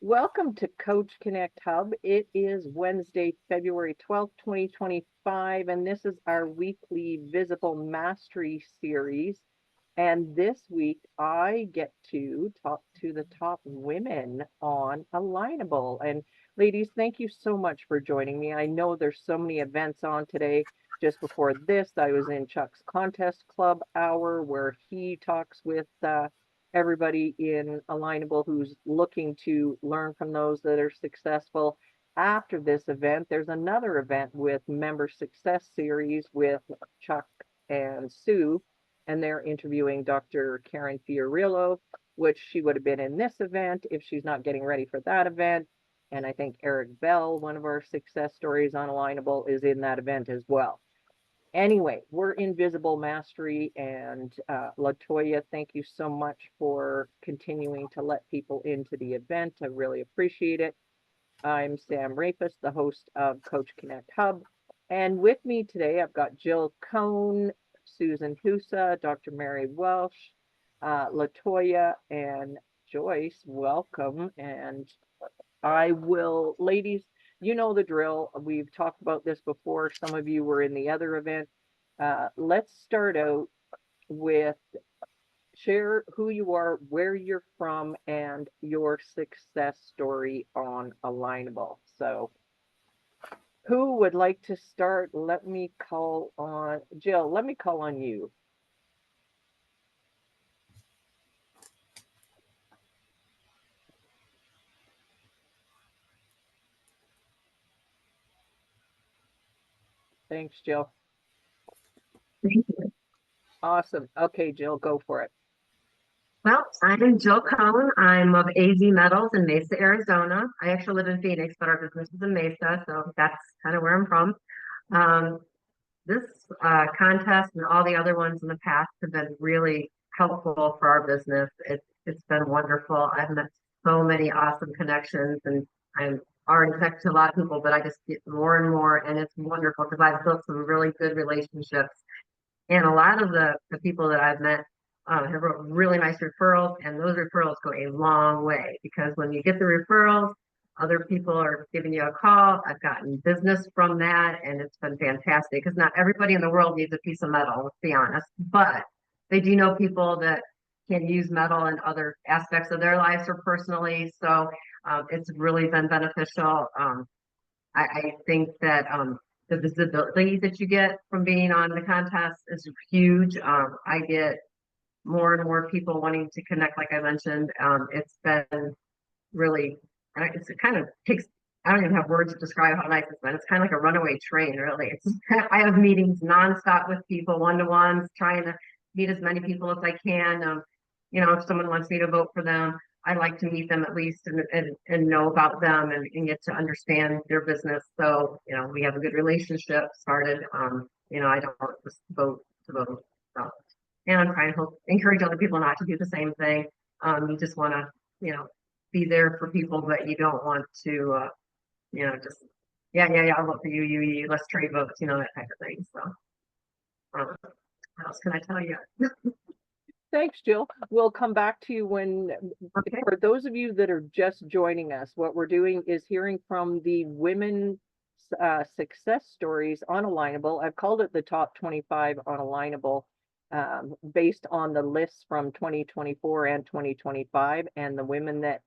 Welcome to Coach Connect Hub. It is Wednesday, February 12th, 2025, and this is our weekly Visible Mastery series. And this week, I get to talk to the top women on Alignable. And ladies, thank you so much for joining me. I know there's so many events on today. Just before this, I was in Chuck's Contest Club hour where he talks with everybody in Alignable who's looking to learn from those that are successful. After this event, there's another event with Member Success Series with Chuck and Sue, and they're interviewing Dr. Karen Fiorillo, which she would have been in this event if she's not getting ready for that event. And I think Eric Bell, one of our success stories on Alignable, is in that event as well. Anyway, we're in Visible Mastery, and Latoya, thank you so much for continuing to let people into the event. I really appreciate it. I'm Sam Rapis, the host of Coach Connect Hub, and with me today I've got Jill Cohn, Susan Husa, Dr. Mary Welsh, Latoya, and Joyce. Welcome, and ladies, you know the drill. We've talked about this before. Some of you were in the other event. Let's start out with share who you are, where you're from, and your success story on Alignable. So, who would like to start? Let me call on Jill. Let me call on you. Thanks, Jill. Thank you. Awesome. Okay, Jill, go for it. Well, I'm Jill Cohn. I'm of AZ Metals in Mesa, Arizona. I actually live in Phoenix, but our business is in Mesa, so that's kind of where I'm from. Um, this contest and all the other ones in the past have been really helpful for our business. It's been wonderful. I've met so many awesome connections, and I'm already connected to a lot of people, but I just get more and more, and it's wonderful because I've built some really good relationships. And a lot of the people that I've met have wrote really nice referrals, and those referrals go a long way because when you get the referrals, other people are giving you a call. I've gotten business from that, and it's been fantastic because not everybody in the world needs a piece of metal, let's be honest, but they do know people that can use metal in other aspects of their lives or personally. So it's really been beneficial. I think that the visibility that you get from being on the contest is huge. I get more and more people wanting to connect, like I mentioned. It's been really, it kind of takes, I don't even have words to describe how nice it's been. It's kind of like a runaway train, really. I have meetings nonstop with people, one-to-ones, trying to meet as many people as I can. If someone wants me to vote for them, I like to meet them at least and know about them and get to understand their business. So, we have a good relationship started. I don't just vote to vote. So, and I'm trying to encourage other people not to do the same thing. You just want to, be there for people, but you don't want to, just, yeah, I'll vote for you, let's trade votes, that type of thing. So, what else can I tell you? Thanks, Jill. We'll come back to you Okay. for those of you that are just joining us, what we're doing is hearing from the women success stories on Alignable. I've called it the top 25 on Alignable, based on the lists from 2024 and 2025, and the women that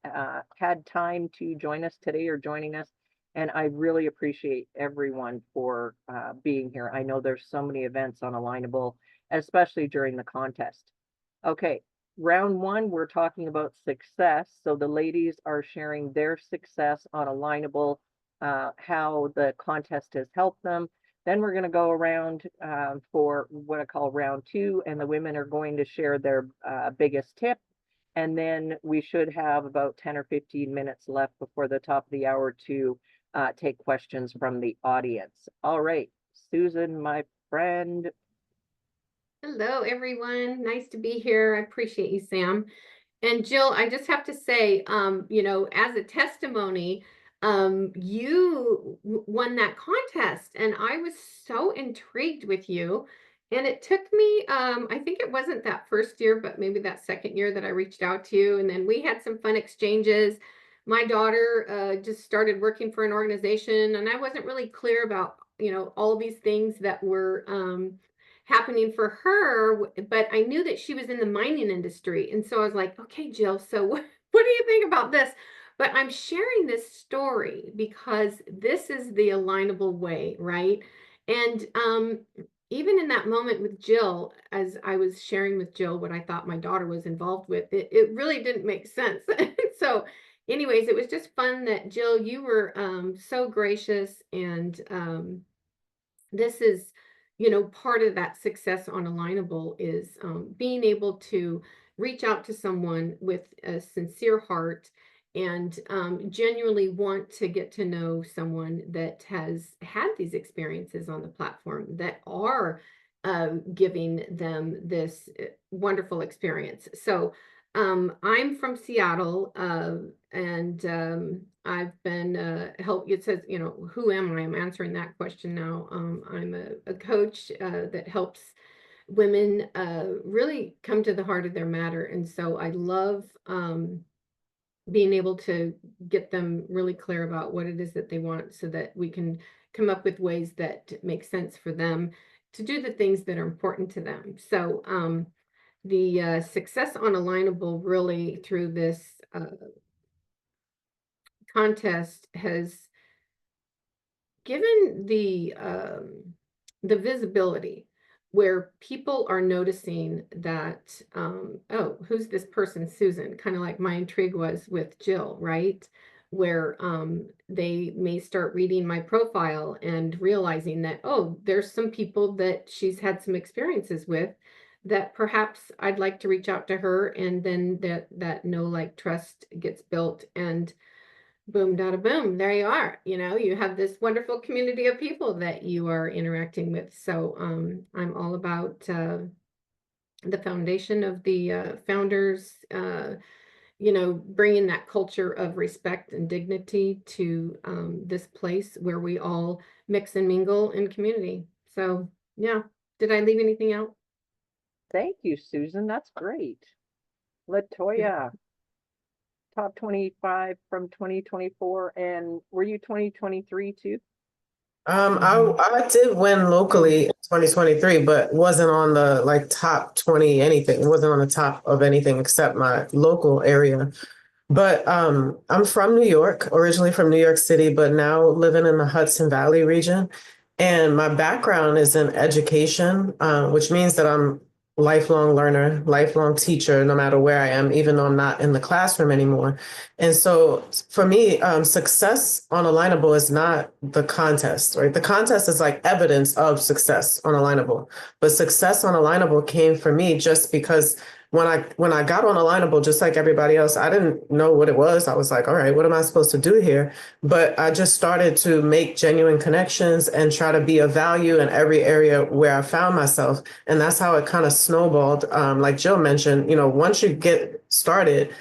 had time to join us today are joining us. And I really appreciate everyone for being here. I know there's so many events on Alignable, especially during the contest. Okay, round one, we're talking about success. So the ladies are sharing their success on Alignable, how the contest has helped them. Then we're going to go around for what I call round two, and the women are going to share their biggest tip. And then we should have about 10 or 15 minutes left before the top of the hour to take questions from the audience. All right, Susan, my friend. Hello, everyone. Nice to be here. I appreciate you, Sam. And Jill, I just have to say, as a testimony, you won that contest, and I was so intrigued with you. And it took me, I think it wasn't that first year, but maybe that second year that I reached out to you. And then we had some fun exchanges. my daughter just started working for an organization, and I wasn't really clear about, all these things that were happening for her, but I knew that she was in the mining industry. And so I was like, okay, Jill, so what do you think about this? But I'm sharing this story because this is the alignable way, right? And even in that moment with Jill, as I was sharing with Jill what I thought my daughter was involved with, it really didn't make sense. So anyways, it was just fun that Jill, you were so gracious, and this is, part of that success on Alignable is being able to reach out to someone with a sincere heart and genuinely want to get to know someone that has had these experiences on the platform that are giving them this wonderful experience. So I'm from Seattle, and I've been it says, who am I? I'm answering that question now. I'm a coach that helps women really come to the heart of their matter. And so I love being able to get them really clear about what it is that they want so that we can come up with ways that make sense for them to do the things that are important to them. So the success on Alignable really through this contest has given the visibility where people are noticing that oh, who's this person, Susan, kind of like my intrigue was with Jill, right? Where they may start reading my profile and realizing that, oh, there's some people that she's had some experiences with that perhaps I'd like to reach out to her, and then that know, like, trust gets built, and boom, da boom, there you are. You have this wonderful community of people that you are interacting with. So I'm all about the foundation of the founders, bringing that culture of respect and dignity to this place where we all mix and mingle in community. So yeah, did I leave anything out? Thank you, Susan. That's great. Latoya, top 25 from 2024. And were you 2023 too? I did win locally in 2023, but wasn't on the top 20 anything. Wasn't on the top of anything except my local area. But I'm from New York, originally from New York City, but now living in the Hudson Valley region. And my background is in education, which means that I'm lifelong learner, lifelong teacher, no matter where I am, even though I'm not in the classroom anymore. And so for me, success on Alignable is not the contest, right? The contest is like evidence of success on Alignable. But success on Alignable came for me just because when I got on Alignable, just like everybody else, I didn't know what it was. I was like, all right, what am I supposed to do here? But I just started to make genuine connections and try to be of value in every area where I found myself. And that's how it kind of snowballed. Like Jill mentioned, once you get started,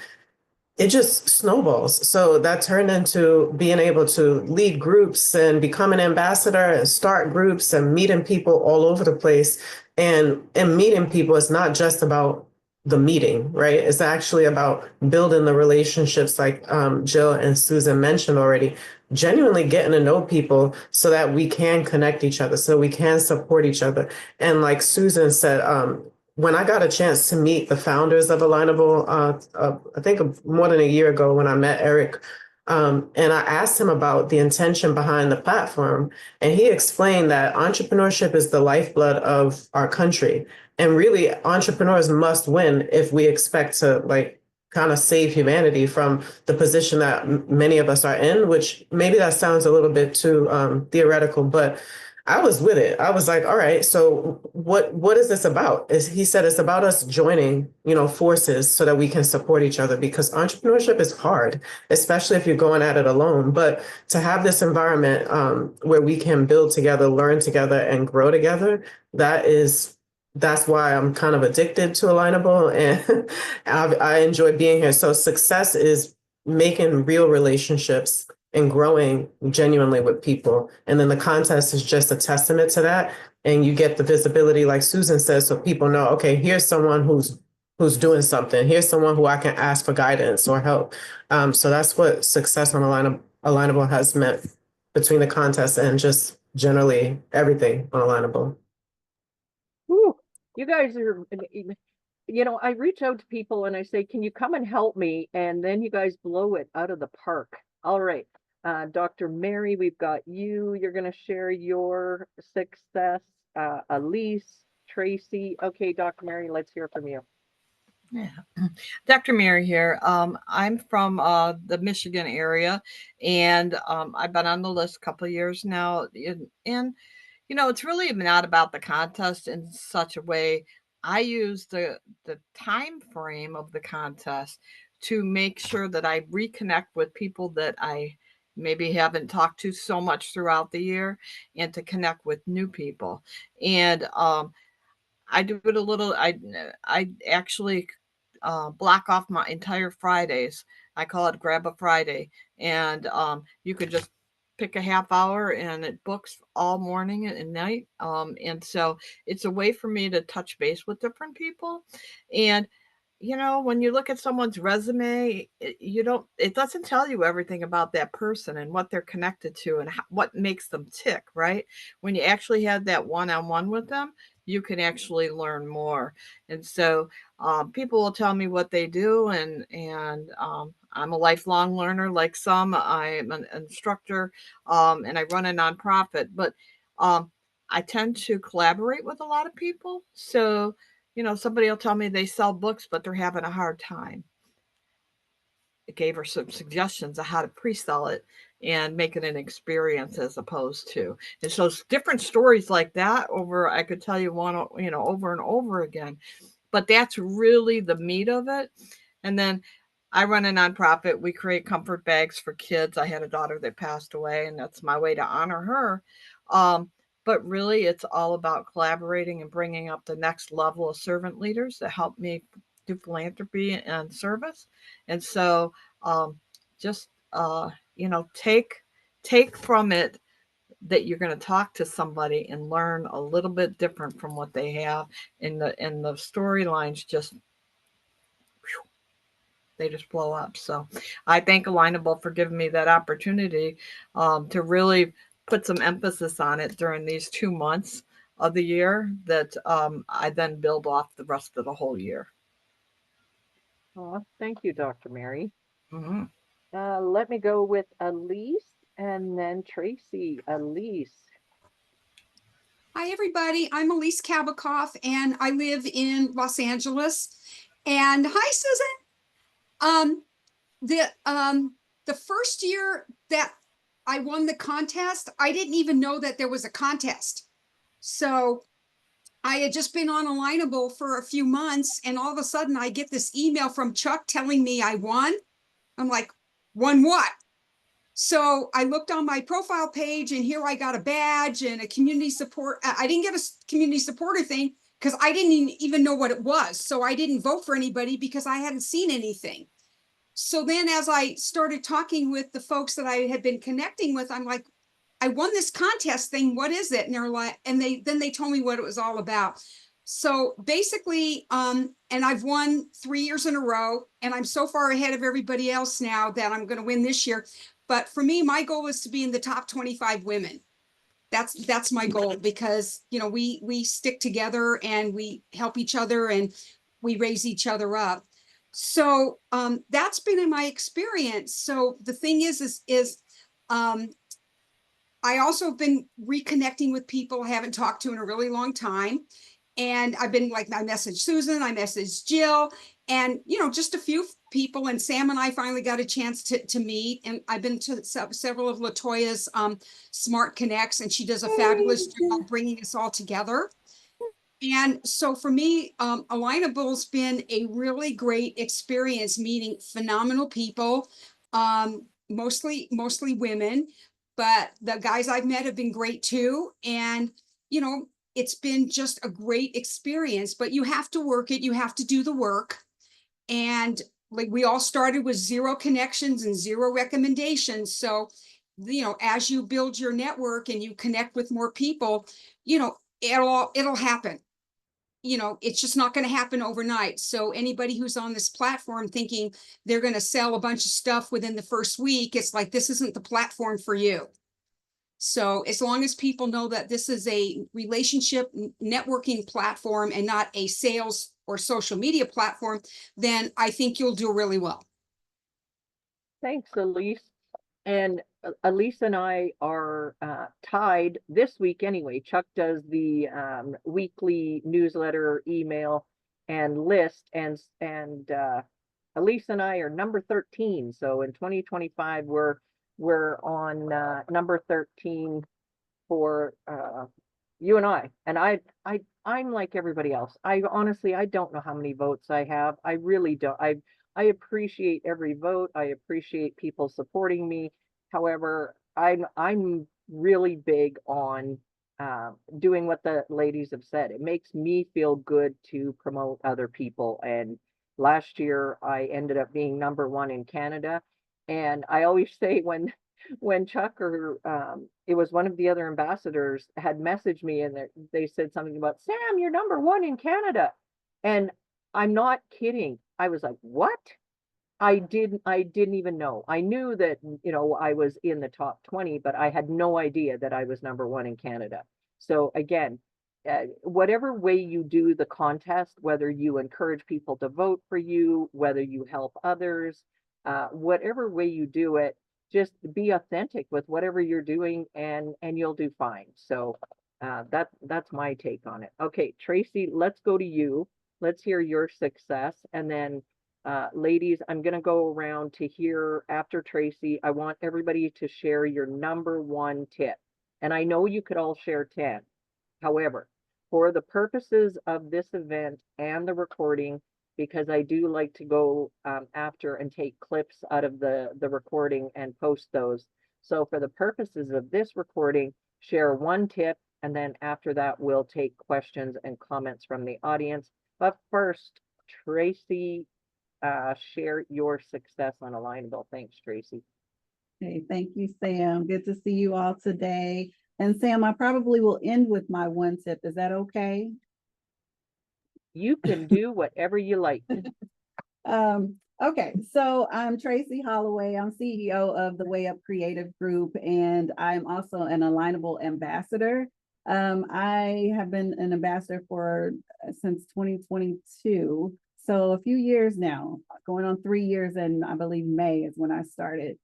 it just snowballs. So that turned into being able to lead groups and become an ambassador and start groups and meeting people all over the place. And meeting people is not just about the meeting, right? It's actually about building the relationships like Jill and Susan mentioned already, genuinely getting to know people so that we can connect each other, so we can support each other. And like Susan said, when I got a chance to meet the founders of Alignable, I think more than a year ago when I met Eric, and I asked him about the intention behind the platform, and he explained that entrepreneurship is the lifeblood of our country. And really, entrepreneurs must win if we expect to kind of save humanity from the position that many of us are in, which maybe that sounds a little bit too theoretical, but I was with it. I was like, all right, so what is this about? He said it's about us joining, forces so that we can support each other, because entrepreneurship is hard, especially if you're going at it alone. But to have this environment where we can build together, learn together, and grow together, that's why I'm kind of addicted to Alignable, and I enjoy being here. So success is making real relationships and growing genuinely with people. And then the contest is just a testament to that. And you get the visibility, like Susan says, so people know, okay, here's someone who's who's doing something. Here's someone who I can ask for guidance or help. So that's what success on Alignable has meant between the contest and just generally everything on Alignable. Whew, you guys are, I reach out to people and I say, can you come and help me? And then you guys blow it out of the park. All right. Dr. Mary, we've got you. You're going to share your success. Elise, Tracy. Okay, Dr. Mary, let's hear from you. Yeah. Dr. Mary here. I'm from the Michigan area, and I've been on the list a couple of years now. And it's really not about the contest in such a way. I use the time frame of the contest to make sure that I reconnect with people that I maybe haven't talked to so much throughout the year, and to connect with new people. And I do it a little. I actually block off my entire Fridays. I call it Grab a Friday, and you could just pick a half hour, and it books all morning and night. And so it's a way for me to touch base with different people. And when you look at someone's resume, it doesn't tell you everything about that person and what they're connected to and what makes them tick, right? When you actually have that one-on-one with them, you can actually learn more. And so people will tell me what they do, and I'm a lifelong learner like some. I'm an instructor, and I run a nonprofit, but I tend to collaborate with a lot of people. So somebody will tell me they sell books, but they're having a hard time. It gave her some suggestions of how to pre-sell it and make it an experience as opposed to. And so different stories like that I could tell you one, over and over again, but that's really the meat of it. And then I run a nonprofit. We create comfort bags for kids. I had a daughter that passed away, and that's my way to honor her. But really, it's all about collaborating and bringing up the next level of servant leaders that help me do philanthropy and service. And so just, take from it that you're going to talk to somebody and learn a little bit different from what they have. And the storylines they just blow up. So I thank Alignable for giving me that opportunity to really put some emphasis on it during these 2 months of the year that I then build off the rest of the whole year. Oh, thank you, Dr. Mary. Mm-hmm. Let me go with Elise and then Tracy. Elise. Hi, everybody. I'm Elise Kabikoff, and I live in Los Angeles. And hi, Susan. The first year that I won the contest, I didn't even know that there was a contest. So I had just been on Alignable for a few months, and all of a sudden I get this email from Chuck telling me I won. I'm like, won what? So I looked on my profile page, and here I got a badge and a community support. I didn't get a community supporter thing because I didn't even know what it was. So I didn't vote for anybody because I hadn't seen anything. So then as I started talking with the folks that I had been connecting with, I'm like, I won this contest thing. What is it? And they're like, and they told me what it was all about. So basically, and I've won 3 years in a row, and I'm so far ahead of everybody else now that I'm going to win this year. But for me, my goal is to be in the top 25 women. That's my goal, because we stick together and we help each other and we raise each other up. So that's been in my experience. So the thing is I also have been reconnecting with people I haven't talked to in a really long time. And I've been like, I messaged Susan, I messaged Jill, and just a few people. And Sam and I finally got a chance to meet. And I've been to several of Latoya's Smart Connects, and she does a fabulous job bringing us all together. And so for me, Alignable's been a really great experience, meeting phenomenal people, mostly women, but the guys I've met have been great too. And it's been just a great experience, but you have to work it. You have to do the work. And like, we all started with 0 connections and 0 recommendations. So, as you build your network and you connect with more people, it'll happen. you know, it's just not going to happen overnight. So anybody who's on this platform thinking they're going to sell a bunch of stuff within the first week, it's like, this isn't the platform for you. So as long as people know that this is a relationship networking platform and not a sales or social media platform, then I think you'll do really well. Thanks, Elise. And Elise and I are tied this week anyway. Chuck does the weekly newsletter, email, and list, and Elise and I are number 13. So in 2025, we're on number 13 for you and I. And I'm like everybody else. I honestly, I don't know how many votes I have. I really don't. I appreciate every vote. I appreciate people supporting me. However, I'm really big on doing what the ladies have said. It makes me feel good to promote other people. And last year, I ended up being number 1 in Canada. And I always say when Chuck or it was one of the other ambassadors had messaged me and they said something about, Sam, you're number 1 in Canada. And I'm not kidding. I was like, what? I didn't even know. I knew that, you know, I was in the top 20, but I had no idea that I was number 1 in Canada. So again, whatever way you do the contest, whether you encourage people to vote for you, whether you help others, whatever way you do it, just be authentic with whatever you're doing and you'll do fine. So that's my take on it. Okay, Tracy, let's go to you. Let's hear your success. And then ladies, I'm going to go around to hear after Tracy. I want everybody to share your number 1 tip. And I know you could all share 10. However, for the purposes of this event and the recording, because I do like to go after and take clips out of the recording and post those. So for the purposes of this recording, share 1 tip, and then after that, we'll take questions and comments from the audience. But first, Tracy, share your success on Alignable. Thanks, Tracy. Hey, thank you, Sam. Good to see you all today. And Sam, I probably will end with my 1 tip. Is that okay? You can do whatever you like. Okay, so I'm Tracy Holloway. I'm CEO of the Way Up Creative Group, and I'm also an Alignable ambassador. I have been an ambassador for since 2022, so a few years now, going on 3 years, and I believe May is when I started.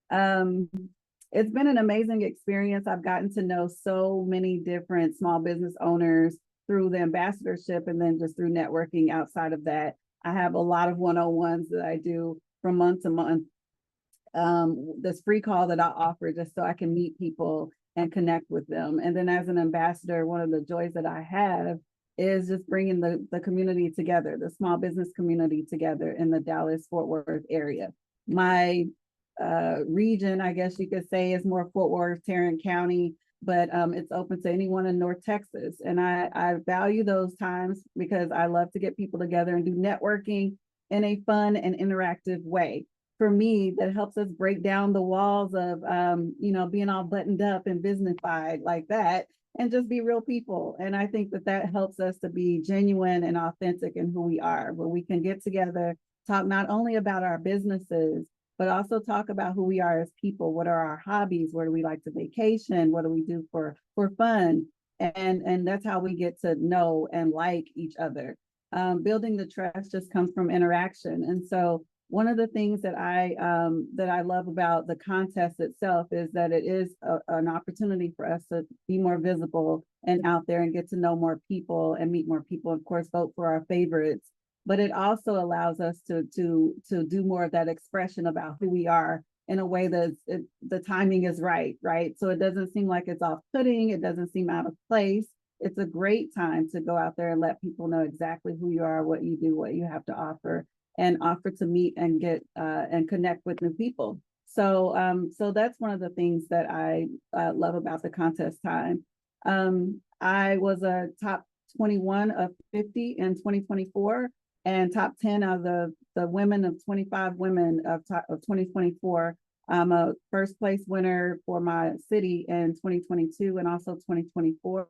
It's been an amazing experience. I've gotten to know so many different small business owners through the ambassadorship and then just through networking outside of that. I have a lot of one-on-ones that I do from month to month. This free call that I offer just so I can meet people and connect with them. And then as an ambassador, one of the joys that I have is just bringing the community together, the small business community together in the Dallas-Fort Worth area. My region, I guess you could say, is more Fort Worth, Tarrant County, but it's open to anyone in North Texas. And I value those times because I love to get people together and do networking in a fun and interactive way. For me, that helps us break down the walls of, you know, being all buttoned up and businessified like that and just be real people. And I think that helps us to be genuine and authentic in who we are, where we can get together, talk not only about our businesses, but also talk about who we are as people. What are our hobbies? Where do we like to vacation? What do we do for fun? And that's how we get to know and like each other. Building the trust just comes from interaction. And so one of the things that I love about the contest itself is that it is an opportunity for us to be more visible and out there and get to know more people and meet more people. Of course, vote for our favorites. But it also allows us to do more of that expression about who we are in a way that the timing is right? So it doesn't seem like it's off-putting. It doesn't seem out of place. It's a great time to go out there and let people know exactly who you are, what you do, what you have to offer, and offer to meet and get and connect with new people. So that's one of the things that I love about the contest time. I was a top 21 of 50 in 2024. And top 10 of the women of 25 women of 2024. I'm a first place winner for my city in 2022 and also 2024.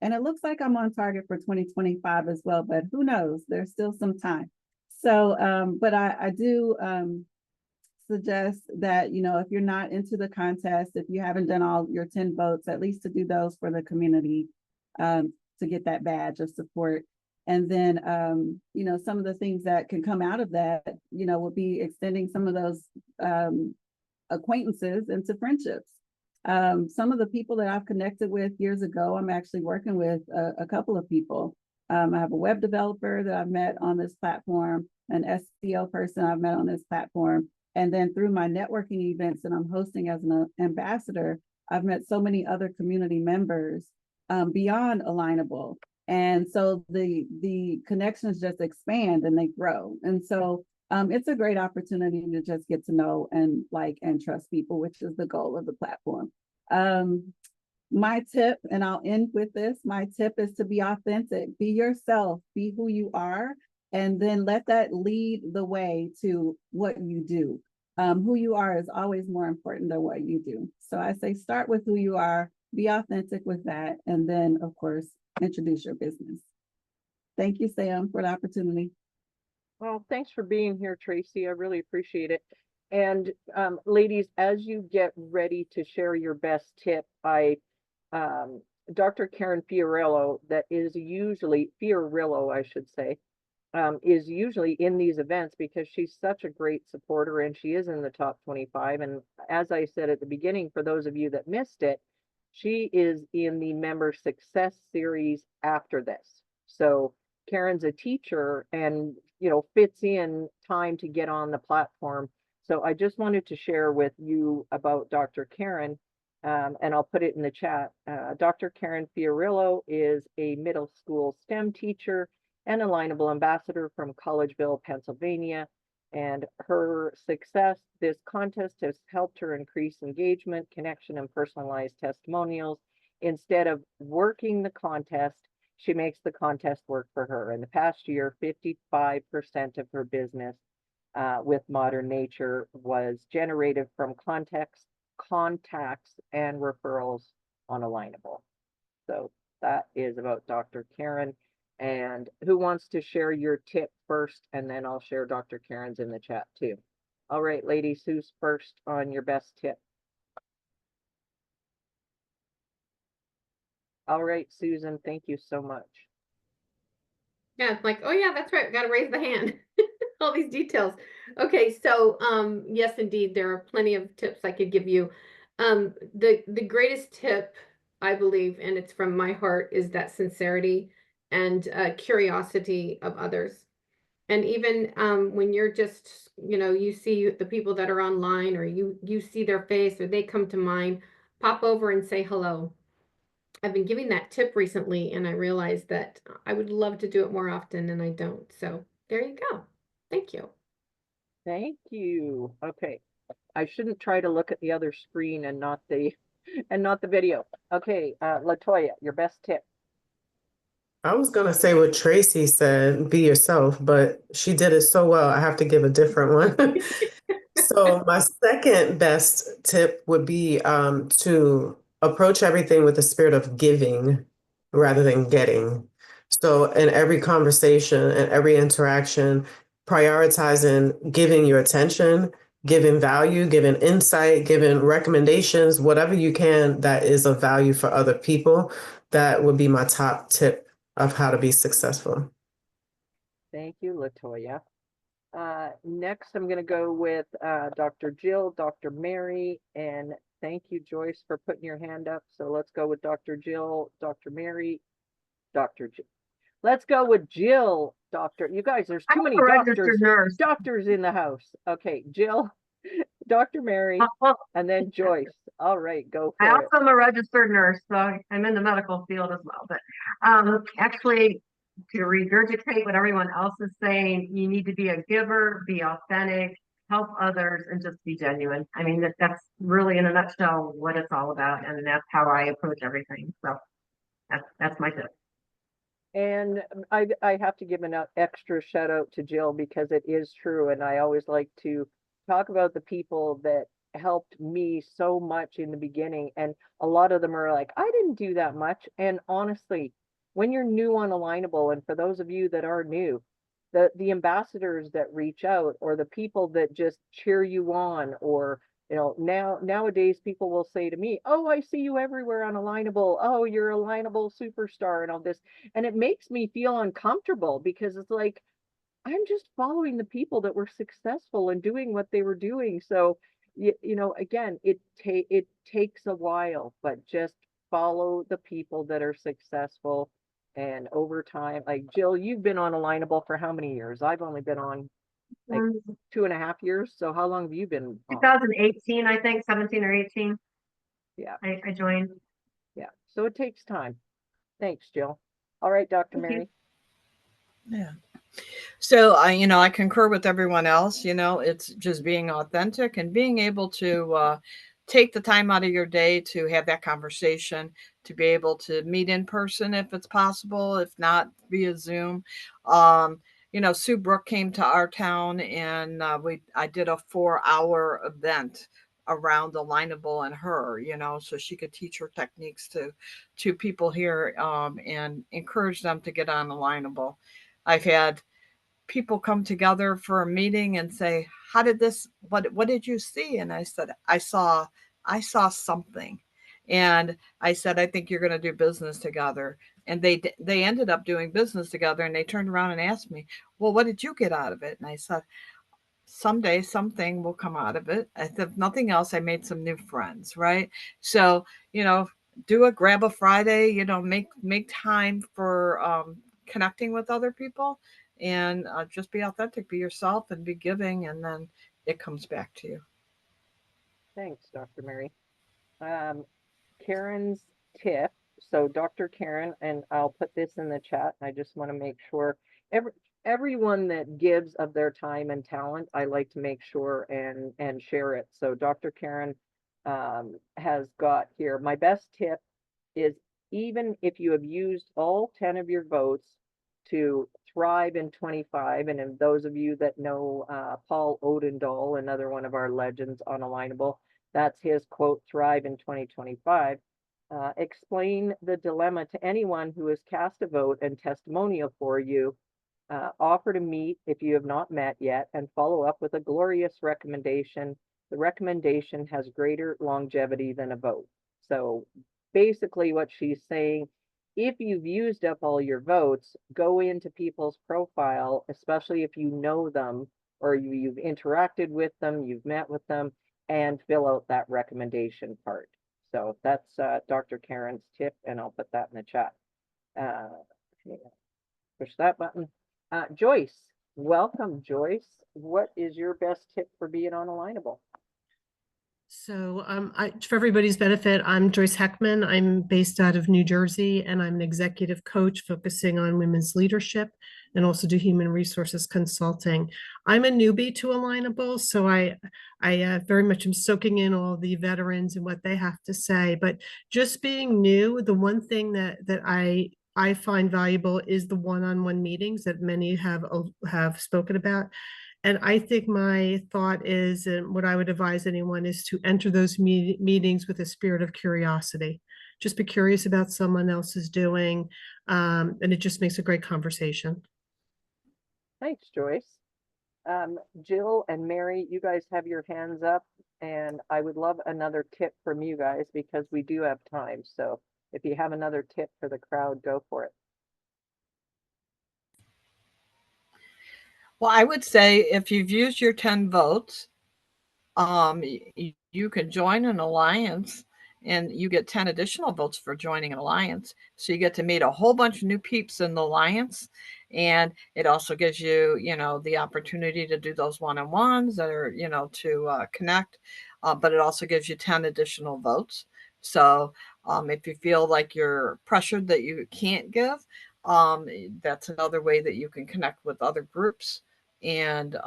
And it looks like I'm on target for 2025 as well, but who knows? There's still some time. So, but I do suggest that, you know, if you're not into the contest, if you haven't done all your 10 votes, at least to do those for the community, to get that badge of support. And then, you know, some of the things that can come out of that, you know, would be extending some of those acquaintances into friendships. Some of the people that I've connected with years ago, I'm actually working with a couple of people. I have a web developer that I've met on this platform, an SEO person I've met on this platform. And then through my networking events that I'm hosting as an ambassador, I've met so many other community members beyond Alignable. And so the connections just expand and they grow. And so it's a great opportunity to just get to know and like and trust people, which is the goal of the platform. My tip, and I'll end with this, my tip is to be authentic, be yourself, be who you are, and then let that lead the way to what you do. Who you are is always more important than what you do. So I say start with who you are, be authentic with that, and then of course, introduce your business. Thank you, Sam, for the opportunity. Well, thanks for being here, Tracy. I really appreciate it. And ladies, as you get ready to share your best tip, Dr. Karen Fiorillo, Fiorillo, I should say, is usually in these events because she's such a great supporter and she is in the top 25. And as I said at the beginning, for those of you that missed it, she is in the member success series after this. So Karen's a teacher and, you know, fits in time to get on the platform. So I just wanted to share with you about Dr. Karen, and I'll put it in the chat. Dr. Karen Fiorillo is a middle school STEM teacher and Alignable ambassador from Collegeville, Pennsylvania. And her success, this contest has helped her increase engagement, connection, and personalized testimonials. Instead of working the contest, she makes the contest work for her. In the past year, 55% of her business with Modern Nature was generated from contacts and referrals on Alignable. So that is about Dr. Karen. And who wants to share your tip first? And then I'll share Dr. Karen's in the chat too. All right, ladies, who's first on your best tip? All right, Susan, thank you so much. Yeah, it's like, oh yeah, that's right. Got to raise the hand. All these details. Okay, so yes, indeed, there are plenty of tips I could give you. The greatest tip, I believe, and it's from my heart, is that sincerity and curiosity of others. And even when you're just, you know, you see the people that are online, or you see their face, or they come to mind, pop over and say hello. I've been giving that tip recently, and I realized that I would love to do it more often, and I don't. So there you go. Thank you. Thank you. Okay. I shouldn't try to look at the other screen and not the video. Okay, Latoya, your best tip. I was gonna say what Tracy said, be yourself, but she did it so well, I have to give a different one. So my second best tip would be to approach everything with the spirit of giving rather than getting. So in every conversation and every interaction, prioritizing giving your attention, giving value, giving insight, giving recommendations, whatever you can that is of value for other people. That would be my top tip of how to be successful. Thank you, Latoya. Next, I'm going to go with Dr. Jill, Dr. Mary, and thank you, Joyce, for putting your hand up. So let's go with Dr. Jill, Dr. Mary, Dr. Jill. Let's go with Jill, Doctor. You guys, there's too many doctors in the house. Okay, Jill, Dr. Mary, and then Joyce. All right, go for it. I also am a registered nurse, so I'm in the medical field as well. But actually, to regurgitate what everyone else is saying, you need to be a giver, be authentic, help others, and just be genuine. I mean, that's really in a nutshell what it's all about, and that's how I approach everything. So that's my tip. And I have to give an extra shout out to Jill because it is true. And I always like to talk about the people that helped me so much in the beginning. And a lot of them are like, I didn't do that much. And honestly, when you're new on Alignable, and for those of you that are new, the ambassadors that reach out, or the people that just cheer you on, or nowadays people will say to me, oh, I see you everywhere on Alignable, oh, you're Alignable superstar and all this, and it makes me feel uncomfortable, because it's like I'm just following the people that were successful and doing what they were doing. So again, it takes a while, but just follow the people that are successful. And over time, like Jill, you've been on Alignable for how many years? I've only been on like 2.5 years. So how long have you been on? 2018, I think, 17 or 18. Yeah. I joined. Yeah. So it takes time. Thanks, Jill. All right, Dr. Thank you. Mary. Yeah. So I concur with everyone else. It's just being authentic and being able to take the time out of your day to have that conversation, to be able to meet in person if it's possible, if not via Zoom. Sue Brook came to our town, and I did a 4-hour event around Alignable and her, so she could teach her techniques to people here, and encourage them to get on Alignable. I've had people come together for a meeting and say, how did this, what did you see? And I said, I saw something. And I said, I think you're going to do business together. And they ended up doing business together, and they turned around and asked me, well, what did you get out of it? And I said, someday something will come out of it. If nothing else, I made some new friends, right? So, do a grab a Friday, make time for connecting with other people, and just be authentic, be yourself, and be giving, and then it comes back to you. Thanks, Dr. Mary. Karen's tip. So Dr. Karen, and I'll put this in the chat. I just want to make sure everyone that gives of their time and talent, I like to make sure and share it. So Dr. Karen has got here, my best tip is, even if you have used all 10 of your votes to thrive in 25, and in those of you that know Paul Odendahl, another one of our legends on Alignable, that's his quote, thrive in 2025. Explain the dilemma to anyone who has cast a vote and testimonial for you. Offer to meet if you have not met yet, and follow up with a glorious recommendation. The recommendation has greater longevity than a vote. So basically what she's saying, if you've used up all your votes, go into people's profile, especially if you know them, or you've interacted with them, you've met with them, and fill out that recommendation part. So that's Dr. Karen's tip, and I'll put that in the chat. Push that button. Joyce, welcome, Joyce. What is your best tip for being on Alignable? So for everybody's benefit, I'm Joyce Heckman. I'm based out of New Jersey, and I'm an executive coach focusing on women's leadership, and also do human resources consulting. I'm a newbie to Alignable, so I very much am soaking in all the veterans and what they have to say. But just being new, the one thing that I find valuable is the one-on-one meetings that many have spoken about. And I think my thought is, and what I would advise anyone is to enter those meetings with a spirit of curiosity. Just be curious about someone else's doing, and it just makes a great conversation. Thanks, Joyce. Jill and Mary, you guys have your hands up, and I would love another tip from you guys, because we do have time. So if you have another tip for the crowd, go for it. Well, I would say if you've used your 10 votes, you can join an alliance, and you get 10 additional votes for joining an alliance. So you get to meet a whole bunch of new peeps in the alliance. And it also gives you, the opportunity to do those one-on-ones that are, to connect. But it also gives you 10 additional votes. So if you feel like you're pressured that you can't give, that's another way that you can connect with other groups and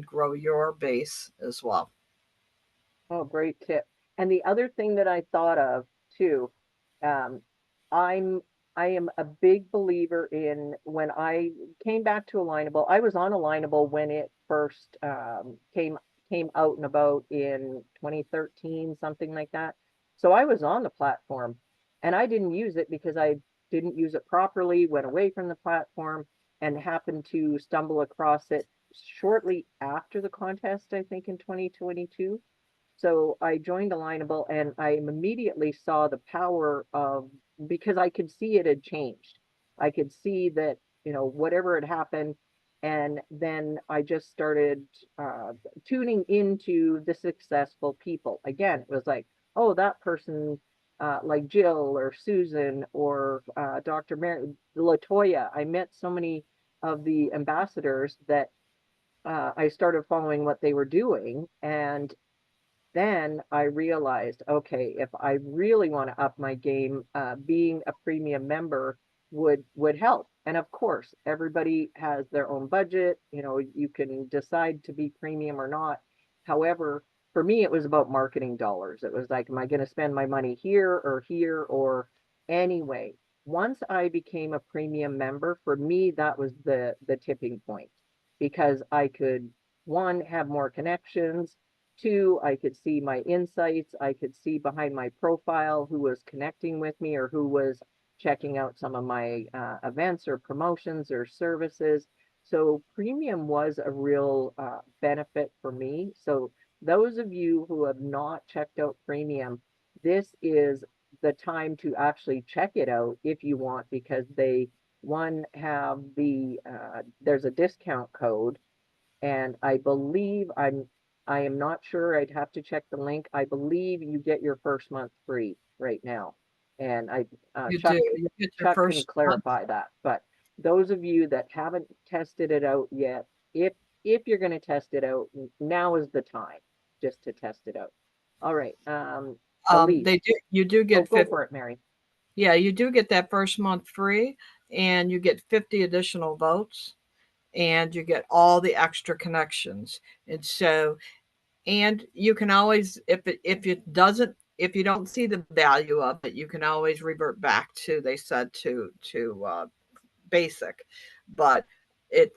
grow your base as well. Oh, great tip. And the other thing that I thought of too, I am a big believer in, when I came back to Alignable, I was on Alignable when it first came came out and about in 2013, something like that. So I was on the platform and I didn't use it because I didn't use it properly, went away from the platform, and happened to stumble across it shortly after the contest, I think in 2022. So I joined Alignable and I immediately saw the power of, because I could see it had changed. I could see that, whatever had happened. And then I just started tuning into the successful people. Again, it was like, oh, that person, like Jill or Susan or Dr. Mary, Latoya. I met so many of the ambassadors that I started following what they were doing. And then I realized, okay, if I really want to up my game, being a premium member would help. And of course, everybody has their own budget. You can decide to be premium or not. However, for me, it was about marketing dollars. It was like, am I going to spend my money here or here or anyway? Once I became a premium member, for me, that was the tipping point because I could, one, have more connections. Two, I could see my insights. I could see behind my profile who was connecting with me or who was checking out some of my events or promotions or services. So premium was a real benefit for me. So those of you who have not checked out premium, this is the time to actually check it out if you want, because they, one, have there's a discount code, and I am not sure. I'd have to check the link. I believe you get your first month free right now. And You Chuck, do. You get your Chuck can first month. clarify that. But those of you that haven't tested it out yet, if you're going to test it out, now is the time just to test it out. All right. Elise, You do get go 50, for it, Mary. yeah, you do get that first month free, and you get 50 additional votes, and you get all the extra connections. And so, and you can always, if you don't see the value of it, you can always revert back to, they said, to basic. But it,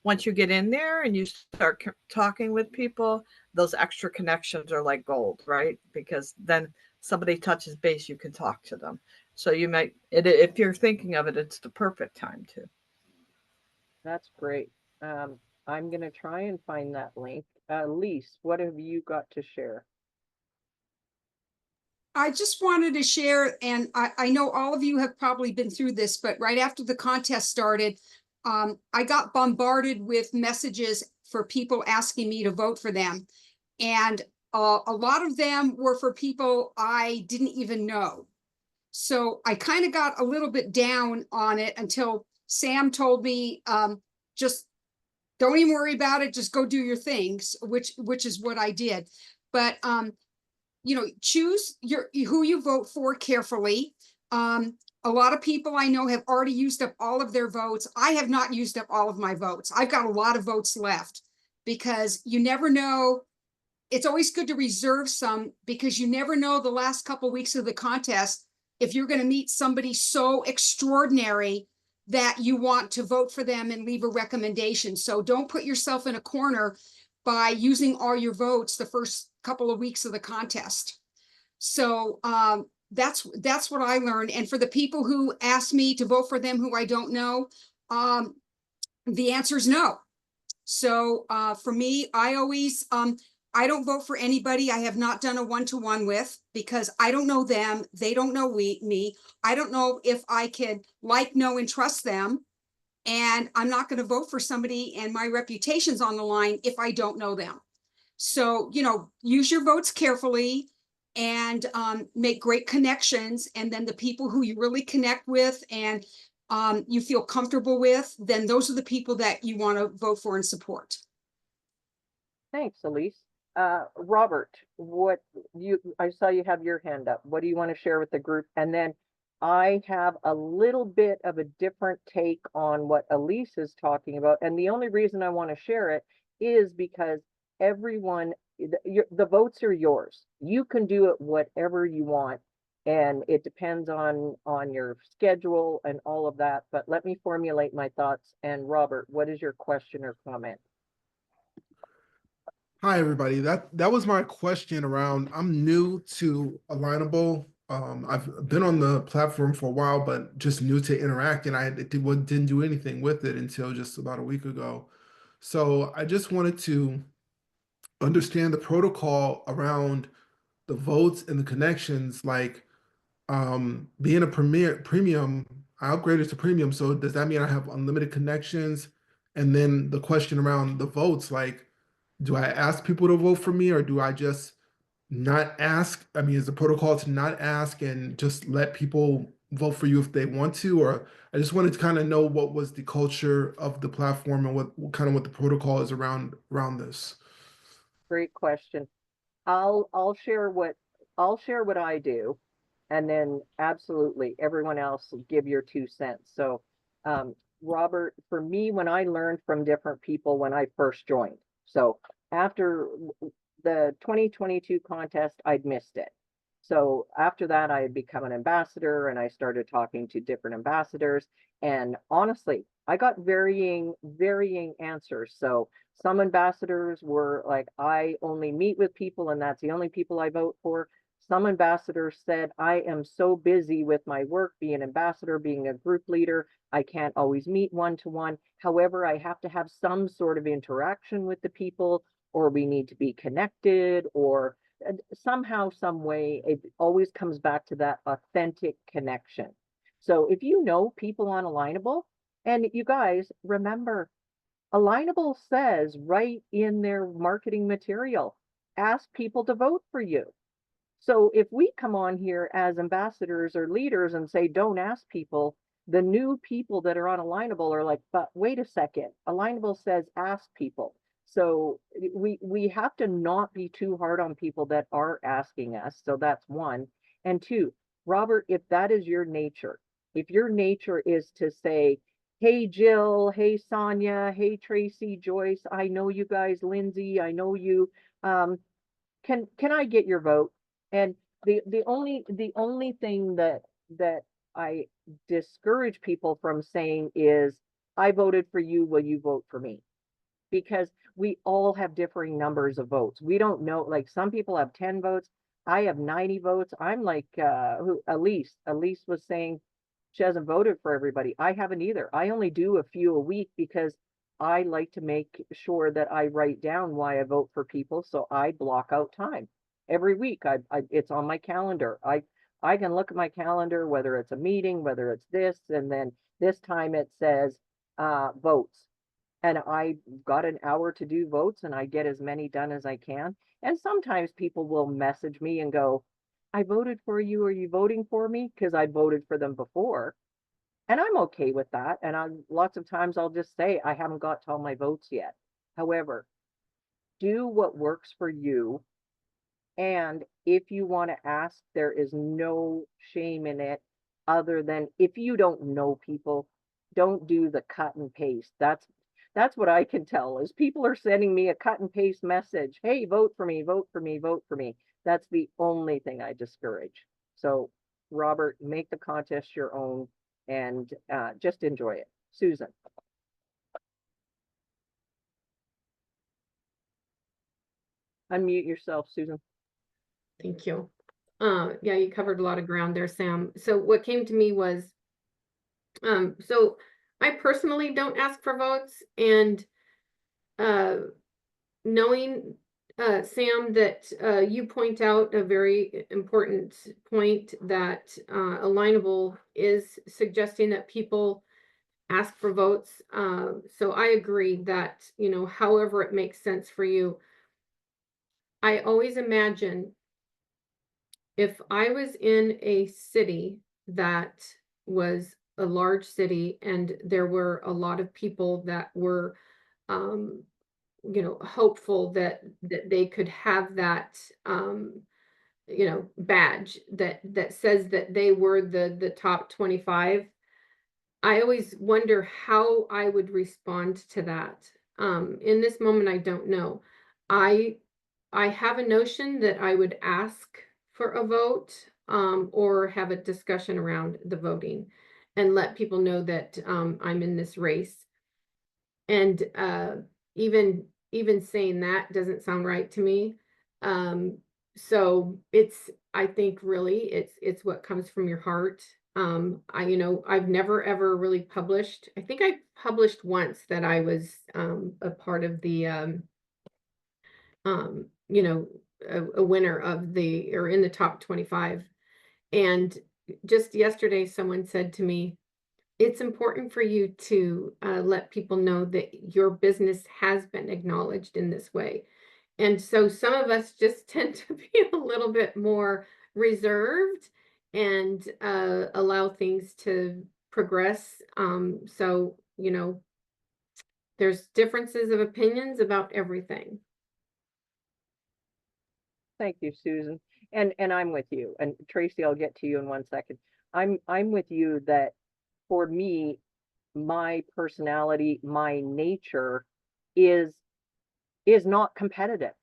once you get in there and you start talking with people, those extra connections are like gold, right? Because then somebody touches base, you can talk to them. So you might, if you're thinking of it, it's the perfect time to. That's great. I'm going to try and find that link. Elise, what have you got to share? I just wanted to share, and I know all of you have probably been through this, but right after the contest started, I got bombarded with messages for people asking me to vote for them. And a lot of them were for people I didn't even know. So I kind of got a little bit down on it until Sam told me, just don't even worry about it. Just go do your things, which is what I did. But choose who you vote for carefully. A lot of people I know have already used up all of their votes. I have not used up all of my votes. I've got a lot of votes left because you never know. It's always good to reserve some because you never know the last couple of weeks of the contest if you're going to meet somebody so extraordinary that you want to vote for them and leave a recommendation. So don't put yourself in a corner by using all your votes the first couple of weeks of the contest. So that's what I learned. And for the people who ask me to vote for them who I don't know, the answer is no. So for me, I always I don't vote for anybody I have not done a one-to-one with because I don't know them. They don't know me. I don't know if I can like, know, and trust them. And I'm not going to vote for somebody and my reputation's on the line if I don't know them. So, use your votes carefully and make great connections. And then the people who you really connect with and you feel comfortable with, then those are the people that you want to vote for and support. Thanks, Elise. Robert, I saw you have your hand up. What do you want to share with the group? And then I have a little bit of a different take on what Elise is talking about. And the only reason I want to share it is because everyone, the votes are yours. You can do it whatever you want. And it depends on your schedule and all of that. But let me formulate my thoughts. And Robert, what is your question or comment? Hi, everybody. That was my question around. I'm new to Alignable. I've been on the platform for a while, but just new to interacting. Didn't do anything with it until just about a week ago. So I just wanted to understand the protocol around the votes and the connections. Like being a premium, I upgraded to premium. So does that mean I have unlimited connections? And then the question around the votes, like, do I ask people to vote for me or do I just not ask? I mean, is the protocol to not ask and just let people vote for you if they want to? Or I just wanted to kind of know what was the culture of the platform and what kind of what the protocol is around this. Great question. I'll share what I do, and then absolutely everyone else give your 2 cents. So, Robert, for me, when I learned from different people when I first joined, so after the 2022 contest, I'd missed it. So after that, I had become an ambassador and I started talking to different ambassadors. And honestly, I got varying answers. So some ambassadors were like, I only meet with people and that's the only people I vote for. Some ambassadors said, I am so busy with my work, being an ambassador, being a group leader, I can't always meet one-to-one. However, I have to have some sort of interaction with the people, or we need to be connected, or somehow, some way, it always comes back to that authentic connection. So if you know people on Alignable, and you guys remember, Alignable says right in their marketing material, ask people to vote for you. So if we come on here as ambassadors or leaders and say, don't ask people, the new people that are on Alignable are like, but wait a second, Alignable says ask people. So we have to not be too hard on people that are asking us. So that's one. And two, Robert, if that is your nature, if your nature is to say, hey Jill, hey Sonia, hey Tracy, Joyce, I know you guys, Lindsay, I know you. Can I get your vote? And the only thing that I discourage people from saying is, I voted for you, will you vote for me? Because we all have differing numbers of votes. We don't know, like some people have 10 votes. I have 90 votes. I'm like Elise was saying she hasn't voted for everybody. I haven't either. I only do a few a week because I like to make sure that I write down why I vote for people. So I block out time every week. It's on my calendar. I can look at my calendar, whether it's a meeting, whether it's this, and then this time it says votes. And I got an hour to do votes and I get as many done as I can. And sometimes people will message me and go, I voted for you. Are you voting for me? Because I voted for them before. And I'm okay with that. And lots of times I'll just say, I haven't got to all my votes yet. However, do what works for you. And if you want to ask, there is no shame in it, other than if you don't know people, don't do the cut and paste. That's what I can tell is people are sending me a cut and paste message. Hey, vote for me, vote for me, vote for me. That's the only thing I discourage. So Robert, make the contest your own and just enjoy it. Susan. Unmute yourself, Susan. Thank you. Yeah, you covered a lot of ground there, Sam. So what came to me was, so I personally don't ask for votes, and knowing, Sam, that you point out a very important point that Alignable is suggesting that people ask for votes. So I agree that, however it makes sense for you. I always imagine if I was in a city that was a large city and there were a lot of people that were, um, hopeful that they could have that, badge that says that they were the top 25. I always wonder how I would respond to that. In this moment, I don't know. I I have a notion that I would ask for a vote, or have a discussion around the voting and let people know that I'm in this race. And even even saying that doesn't sound right to me. So it's, I think really it's what comes from your heart. I've never ever really published. I think I published once that I was a part of the you know, a winner of the, or in the top 25. And just yesterday, someone said to me, it's important for you to let people know that your business has been acknowledged in this way. And so some of us just tend to be a little bit more reserved and allow things to progress. So, there's differences of opinions about everything. Thank you, Susan. And I'm with you. And Tracy, I'll get to you in 1 second. I'm with you that for me, my personality, my nature is not competitive.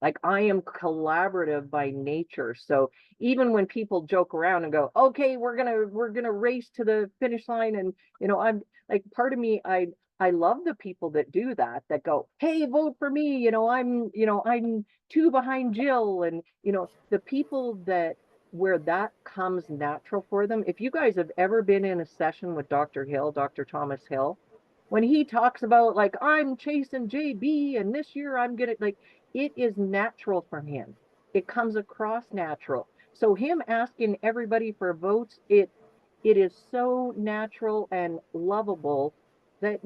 Like I am collaborative by nature. So even when people joke around and go, okay, we're gonna race to the finish line, and I'm like, part of me, I love the people that do that, that go, hey, vote for me, I'm two behind Jill, and the people that where that comes natural for them. If you guys have ever been in a session with Dr. Hill, Dr. Thomas Hill, when he talks about like I'm chasing JB and this year I'm gonna, like, it is natural for him. It comes across natural. So him asking everybody for votes, it is so natural and lovable that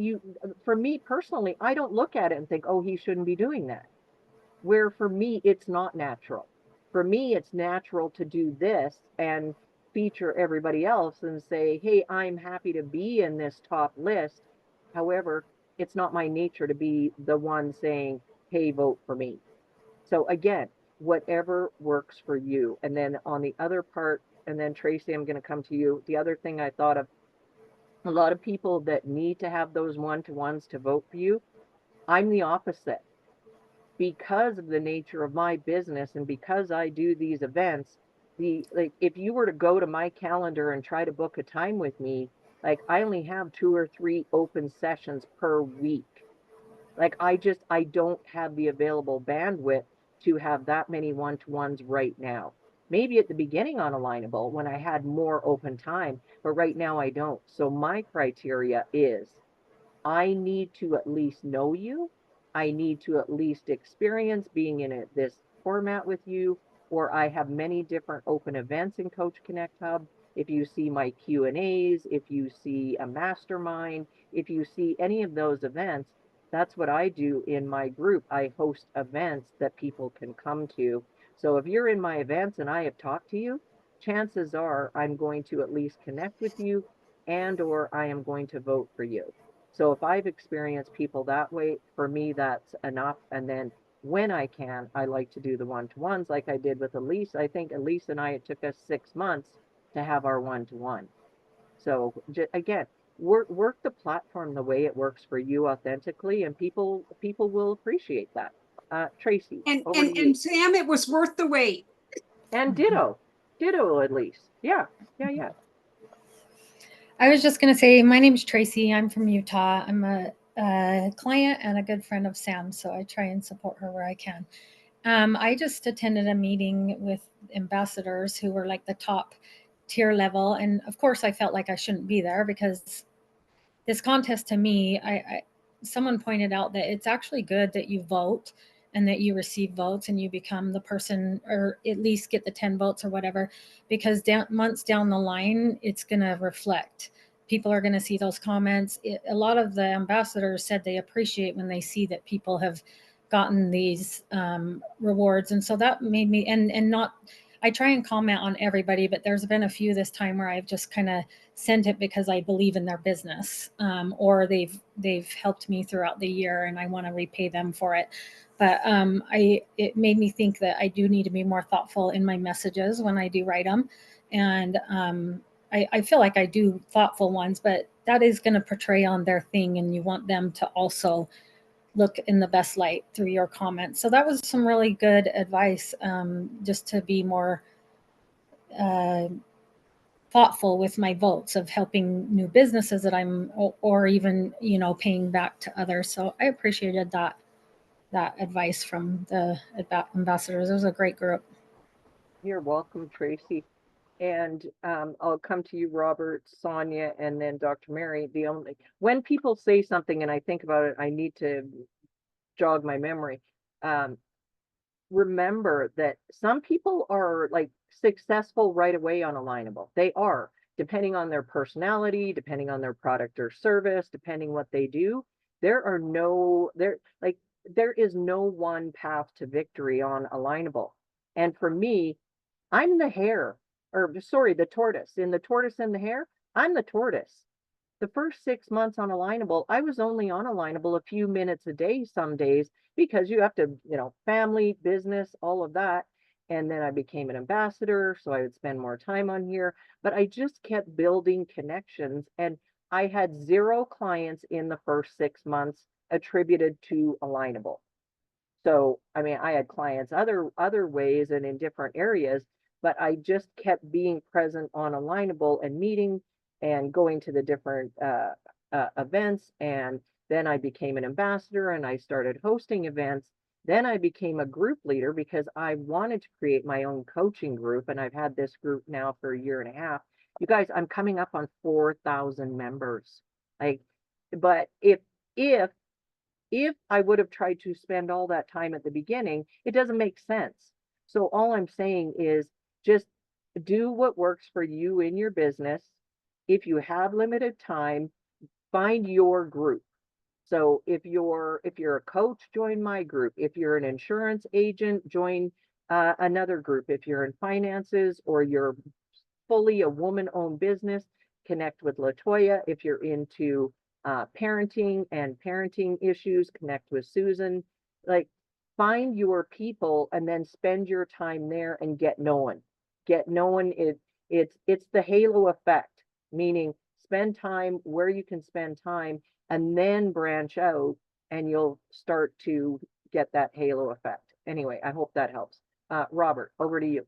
for me personally, I don't look at it and think, oh, he shouldn't be doing that. Where for me, it's not natural. For me, it's natural to do this and feature everybody else and say, hey, I'm happy to be in this top list. However, it's not my nature to be the one saying, hey, vote for me. So again, whatever works for you. And then on the other part, and then Tracy, I'm going to come to you. The other thing I thought of, a lot of people that need to have those one-to-ones to vote for you. I'm the opposite. Because of the nature of my business and because I do these events, like if you were to go to my calendar and try to book a time with me, like I only have 2 or 3 open sessions per week. Like I don't have the available bandwidth to have that many one-to-ones right now. Maybe at the beginning on Alignable when I had more open time, but right now I don't. So my criteria is I need to at least know you. I need to at least experience being in this format with you, or I have many different open events in Coach Connect Hub. If you see my Q&As, if you see a mastermind, if you see any of those events, that's what I do in my group. I host events that people can come to. So if you're in my events and I have talked to you, chances are I'm going to at least connect with you and or I am going to vote for you. So if I've experienced people that way, for me, that's enough. And then when I can, I like to do the one-to-ones like I did with Elise. I think Elise and I, it took us 6 months to have our one-to-one. So again, work the platform the way it works for you authentically, and people will appreciate that. Tracy, over to you. And Sam, it was worth the wait. And ditto, at least. Yeah. I was just going to say, my name's Tracy. I'm from Utah. I'm a client and a good friend of Sam, so I try and support her where I can. I just attended a meeting with ambassadors who were like the top tier level. And of course, I felt like I shouldn't be there because this contest to me, someone pointed out that it's actually good that you vote and that you receive votes and you become the person, or at least get the 10 votes or whatever, because months down the line, it's going to reflect. People are going to see those comments. A lot of the ambassadors said they appreciate when they see that people have gotten these rewards. And so that made me, and not, I try and comment on everybody, but there's been a few this time where I've just kind of sent it because I believe in their business, or they've helped me throughout the year and I want to repay them for it. But it made me think that I do need to be more thoughtful in my messages when I do write them. And I feel like I do thoughtful ones, but that is going to portray on their thing, and you want them to also look in the best light through your comments. So that was some really good advice, just to be more thoughtful with my votes of helping new businesses that I'm, or even, paying back to others. So I appreciated that. that advice from the ambassadors. It was a great group. You're welcome, Tracy. And I'll come to you, Robert, Sonia, and then Dr. Mary. When people say something and I think about it, I need to jog my memory. Remember that some people are like successful right away on Alignable. They are, depending on their personality, depending on their product or service, depending what they do. There is no one path to victory on Alignable. And for me, I'm the hare, or sorry, the tortoise. In the tortoise and the hare, I'm the tortoise. The first 6 months on Alignable, I was only on Alignable a few minutes a day some days because you have to, family, business, all of that. And then I became an ambassador, so I would spend more time on here. But I just kept building connections, and I had 0 clients in the first 6 months attributed to Alignable. So, I mean, I had clients other ways and in different areas, but I just kept being present on Alignable and meeting and going to the different events. And then I became an ambassador and I started hosting events. Then I became a group leader because I wanted to create my own coaching group. And I've had this group now for a year and a half. You guys, I'm coming up on 4,000 members. But if I would have tried to spend all that time at the beginning, it doesn't make sense. So all I'm saying is just do what works for you in your business. If you have limited time, find your group. So if you're a coach, join my group. If you're an insurance agent, join another group. If you're in finances or you're fully a woman-owned business, connect with LaToya. If you're into parenting and parenting issues, connect with Susan. Like, find your people and then spend your time there and get known. It's the halo effect, meaning spend time where you can spend time and then branch out and you'll start to get that halo effect. Anyway, I hope that helps. Robert, over to you.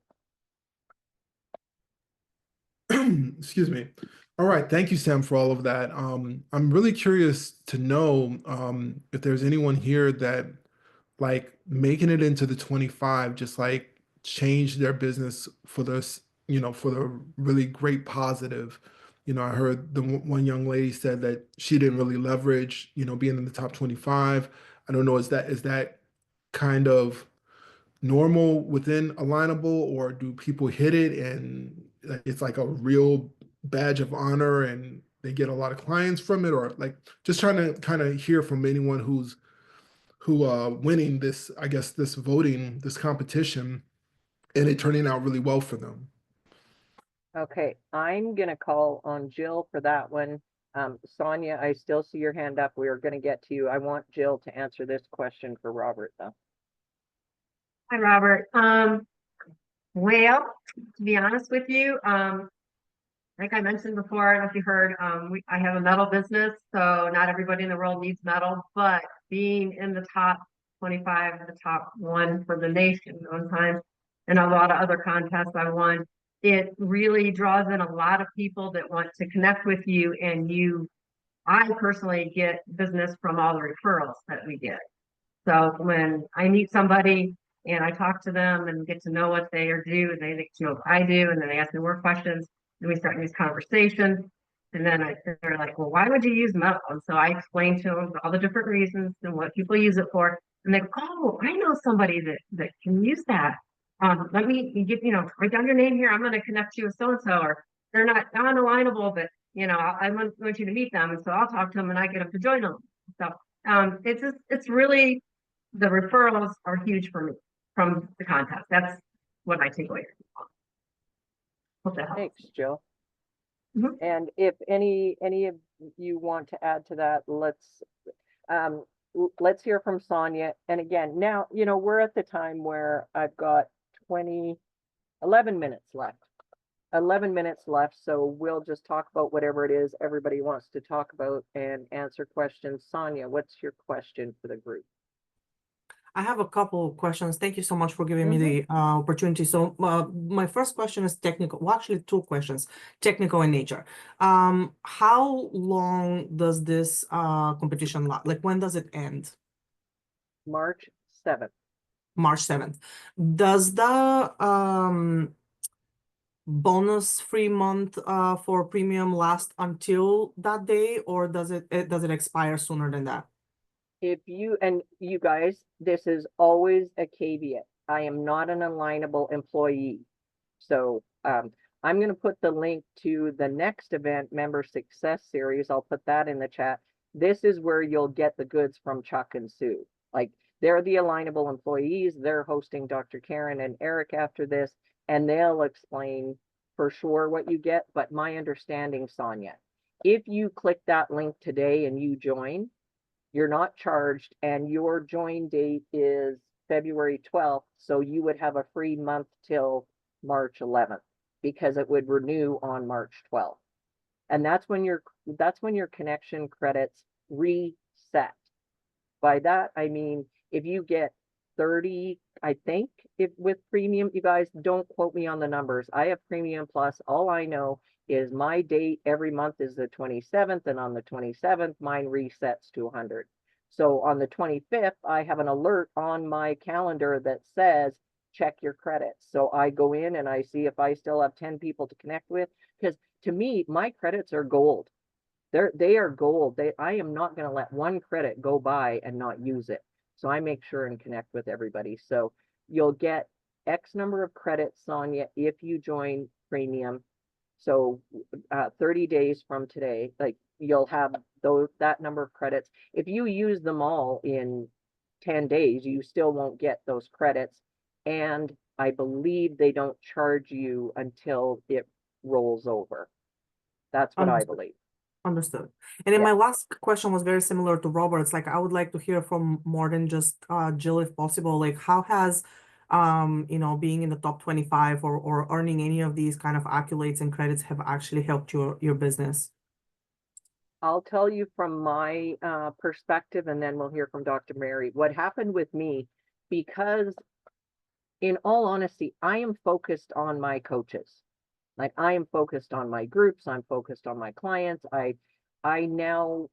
Excuse me. All right. Thank you, Sam, for all of that. I'm really curious to know if there's anyone here that like making it into the 25, just like change their business for this, for the really great positive. I heard one young lady said that she didn't really leverage, being in the top 25. I don't know, is that kind of normal within Alignable, or do people hit it and it's like a real badge of honor and they get a lot of clients from it? Or like, just trying to kind of hear from anyone who winning this, I guess, this competition and it turning out really well for them. Okay, I'm gonna call on Jill for that one. Sonia, I still see your hand up. We are gonna get to you. I want Jill to answer this question for Robert, though. Hi, Robert. Well, to be honest with you, like I mentioned before, I don't know if you heard, I have a metal business, so not everybody in the world needs metal, but being in the top 25, the top 1 for the nation one time, and a lot of other contests I won, it really draws in a lot of people that want to connect with you, and I personally get business from all the referrals that we get. So when I meet somebody and I talk to them and get to know what they do, and they get to know what I do, and then they ask me more questions, and we start these conversations. And then they're like, well, why would you use metal? And so I explain to them all the different reasons and what people use it for. And they go, oh, I know somebody that can use that. Let me get, write down your name here. I'm going to connect you with so-and-so, or they're not unalignable, but I want you to meet them. And so I'll talk to them and I get them to join them. So it's really, the referrals are huge for me from the contest. That's what I take away. Hope that helps. Thanks, Jill. Mhm. And if any of you want to add to that, let's hear from Sonia. And again, now, we're at the time where I've got 11 minutes left. 11 minutes left, so we'll just talk about whatever it is everybody wants to talk about and answer questions. Sonia, what's your question for the group? I have a couple of questions. Thank you so much for giving me the opportunity. So my first question is technical. Well, actually, 2 questions, technical in nature. How long does this competition last? Like, when does it end? March 7th. March 7th. Does the bonus free month for premium last until that day, or does it expire sooner than that? If you, and you guys, this is always a caveat. I am not an alignable employee. So I'm going to put the link to the next event, Member Success Series. I'll put that in the chat. This is where you'll get the goods from Chuck and Sue. Like, they're the alignable employees. They're hosting Dr. Karen and Eric after this, and they'll explain for sure what you get. But my understanding, Sonia, if you click that link today and you join, you're not charged, and your join date is February 12th. So you would have a free month till March 11th, because it would renew on March 12th. And that's when your connection credits reset. By that, I mean, if you get 30, I think, if with premium, you guys don't quote me on the numbers. I have premium plus. All I know is my date every month is the 27th, and on the 27th, mine resets to 100. So on the 25th, I have an alert on my calendar that says, check your credits. So I go in and I see if I still have 10 people to connect with, because to me, my credits are gold. They are gold. I am not going to let one credit go by and not use it. So I make sure and connect with everybody. So you'll get X number of credits, Sonia, if you join premium. So 30 days from today, like, you'll have that number of credits. If you use them all in 10 days, you still won't get those credits. And I believe they don't charge you until it rolls over. That's what I believe. Understood. And then Yeah. my last question was very similar to Robert's. Like, I would like to hear from more than just Jill, if possible. Like, how has being in the top 25 or earning any of these kind of accolades and credits have actually helped your business? I'll tell you from my perspective, and then we'll hear from Dr. Mary. What happened with me, because in all honesty, I am focused on my coaches. Like, I am focused on my groups. I'm focused on my clients. I now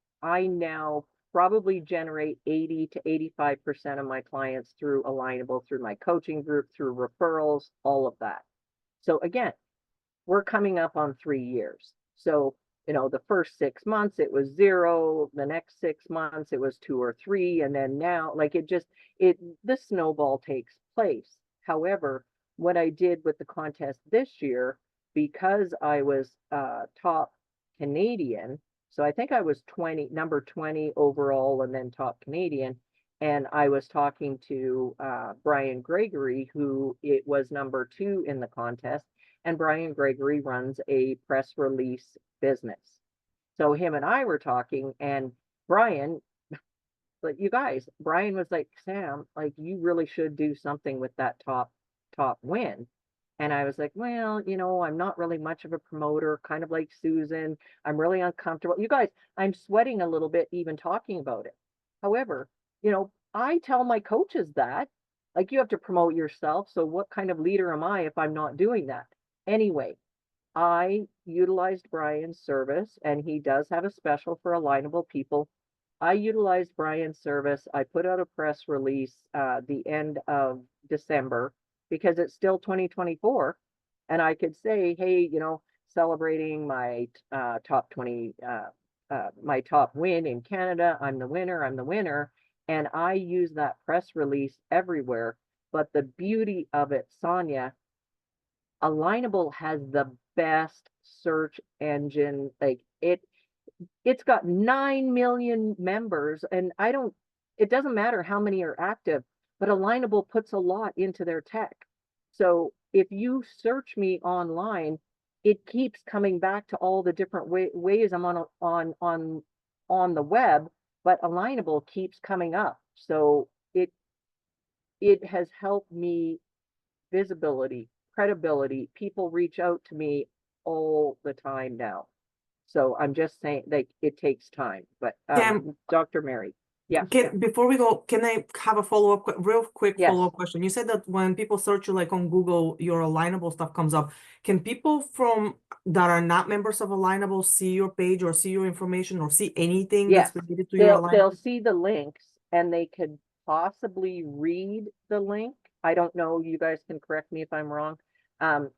probably generate 80 to 85% of my clients through Alignable, through my coaching group, through referrals, all of that. So again, we're coming up on 3 years. So, the first 6 months it was 0, the next 6 months it was 2 or 3, and then now, like, the snowball takes place. However, what I did with the contest this year, because I was top Canadian, so I think I was number 20 overall, and then top Canadian, and I was talking to Brian Gregory, who it was number 2 in the contest, and Brian Gregory runs a press release business. So him and I were talking, and Brian, like, you guys, Brian was like, Sam, like, you really should do something with that top win. And I was like, well, I'm not really much of a promoter, kind of like Susan. I'm really uncomfortable. You guys, I'm sweating a little bit even talking about it. However, I tell my coaches that, like, you have to promote yourself. So what kind of leader am I if I'm not doing that? Anyway, I utilized Brian's service, and he does have a special for alignable people. I utilized Brian's service. I put out a press release the end of December, because it's still 2024. And I could say, hey, celebrating my top 20, my top win in Canada. I'm the winner. And I use that press release everywhere. But the beauty of it, Sonia, Alignable has the best search engine. Like, it's got 9 million members, and it doesn't matter how many are active, but Alignable puts a lot into their tech. So if you search me online, it keeps coming back to all the different ways I'm on the web, but Alignable keeps coming up. So it has helped me visibility, credibility. People reach out to me all the time now. So I'm just saying, like, it takes time. But Dr. Mary, yeah. Before we go, can I have a follow-up, real quick Yes. follow-up question? You said that when people search you, like on Google, your Alignable stuff comes up. Can people that are not members of Alignable see your page or see your information or see anything Yes. that's related to your Alignable? They'll see the links, and they could possibly read the link. I don't know, you guys can correct me if I'm wrong.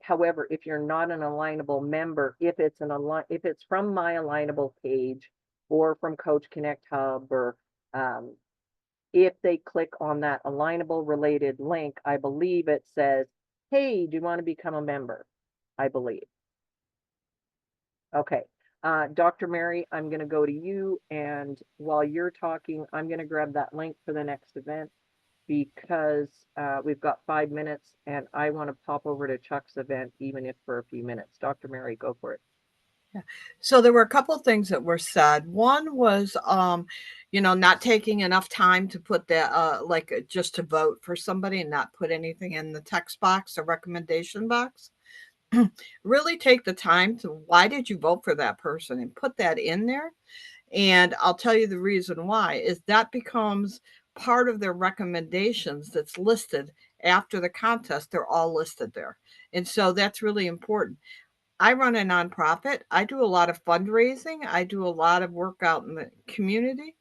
However, if you're not an Alignable member, if it's from my Alignable page or from Coach Connect Hub, or if they click on that Alignable related link, I believe it says, hey, do you want to become a member? I believe. Okay. Dr. Mary, I'm going to go to you, and while you're talking, I'm going to grab that link for the next event, because we've got 5 minutes and I want to pop over to Chuck's event, even if for a few minutes. Dr. Mary, go for it. Yeah. So there were a couple of things that were said. One was, not taking enough time to put that, just to vote for somebody and not put anything in the text box or recommendation box. Really take the time to, why did you vote for that person, and put that in there. And I'll tell you the reason why is that becomes part of their recommendations that's listed after the contest. They're all listed there. And so that's really important. I run a nonprofit. I do a lot of fundraising. I do a lot of work out in the community.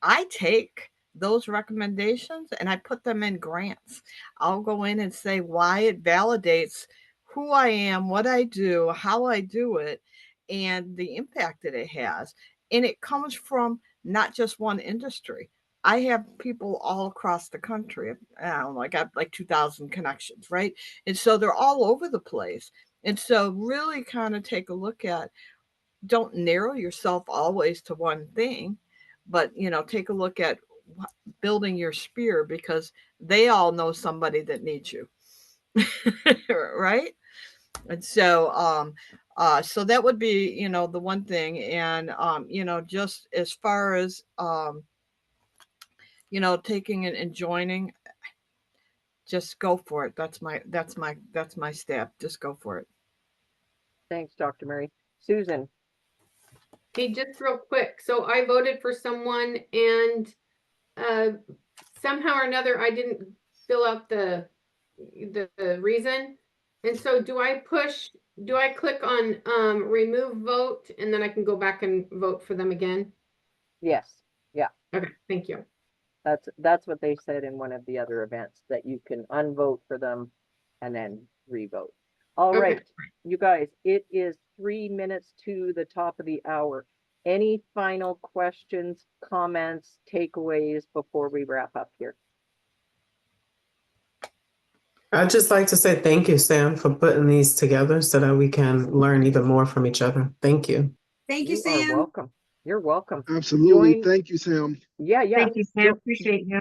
I take those recommendations and I put them in grants. I'll go in and say why it validates who I am, what I do, how I do it, and the impact that it has. And it comes from not just one industry. I have people all across the country. I got like 2,000 connections, right? And so they're all over the place. And so really kind of take a look at, don't narrow yourself always to one thing, but, take a look at building your sphere, because they all know somebody that needs you. Right? And so, so that would be, the one thing. And, just as far as, taking and joining, just go for it. That's my step. Just go for it. Thanks, Dr. Mary. Susan. Hey, just real quick. So I voted for someone, and somehow or another I didn't fill out the reason. And so do I click on remove vote, and then I can go back and vote for them again? Yes. Yeah. Okay, thank you. That's what they said in one of the other events, that you can unvote for them and then revote. All Okay. right, you guys, it is 3 minutes to the top of the hour. Any final questions, comments, takeaways before we wrap up here? I'd just like to say thank you, Sam, for putting these together so that we can learn even more from each other. Thank you. Thank you, You are Sam. welcome. You're welcome. Absolutely. Thank you, Sam. Yeah. Thank you, Sam. Appreciate you.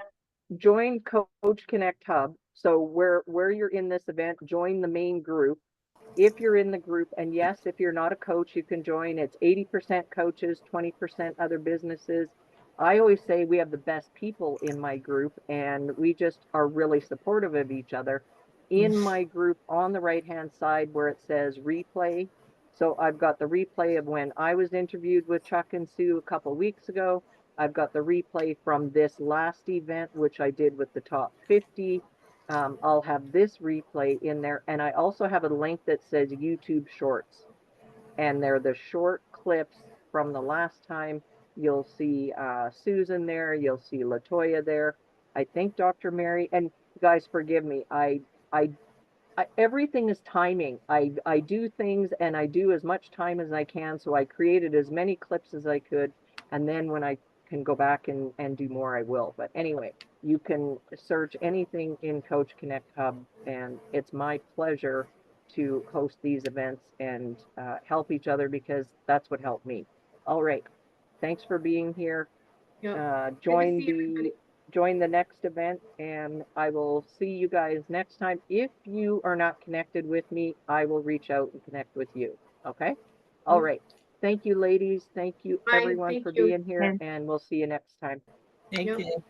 Join Coach Connect Hub. So where you're in this event, join the main group. If you're in the group, and yes, if you're not a coach, you can join. It's 80% coaches, 20% other businesses. I always say we have the best people in my group, and we just are really supportive of each other. In my group, on the right-hand side where it says replay, so I've got the replay of when I was interviewed with Chuck and Sue a couple weeks ago. I've got the replay from this last event, which I did with the top 50. I'll have this replay in there, and I also have a link that says YouTube Shorts, and they're the short clips from the last time. You'll see Susan there, you'll see Latoya there. I think Dr. Mary, and guys, forgive me, I everything is timing. I do things, and I do as much time as I can, so I created as many clips as I could, and then when I can go back and do more, I will. But anyway, you can search anything in Coach Connect Hub, and it's my pleasure to host these events and help each other, because that's what helped me. All right, thanks for being here. Yep. Good to see everybody. Join the next event, and I will see you guys next time. If you are not connected with me, I will reach out and connect with you. Okay? All right. Thank you, ladies. Thank you, Bye. everyone, Thank for you. being here, and we'll see you next time. Thank Yep. you.